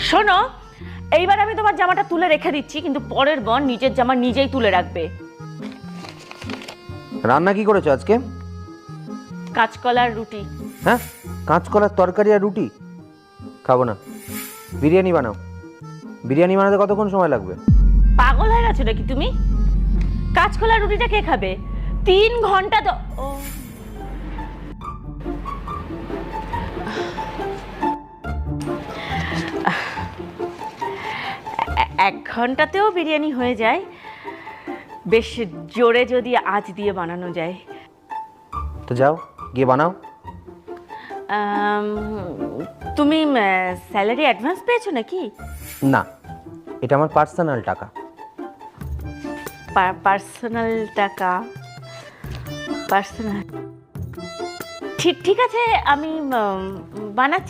শোনো, এইবার আমি তোমার জামাটা তুলে রেখে দিচ্ছি, কিন্তু পরের বার নিজের জামা নিজেই তুলে রাখবে। রান্না কি করেছো আজকে? কাঁচকলার রুটি। হ্যাঁ, কাঁচকলার তরকারি আর রুটি? খাবো না, বিরিয়ানি বানাও। বিরিয়ানি বানাতে কতক্ষণ সময় লাগবে? পাগল হয়ে গেছো নাকি তুমি? কাঁচকলার রুটিটা কে খাবে? 3 ঘন্টা তো। ও, 1 ঘন্টাতেও বিরিয়ানি হয়ে যায়, বেশ জোরে যদি আঁচ দিয়ে বানানো যায়। তো যাও, গিয়ে বানাও। তুমি স্যালারি অ্যাডভান্স পেয়েছো নাকি? না, এটা আমার পার্সোনাল টাকা। পার্সোনাল টাকা? পার্সোনাল, ঠিক ঠিক আছে, আমি বানাচ্ছি।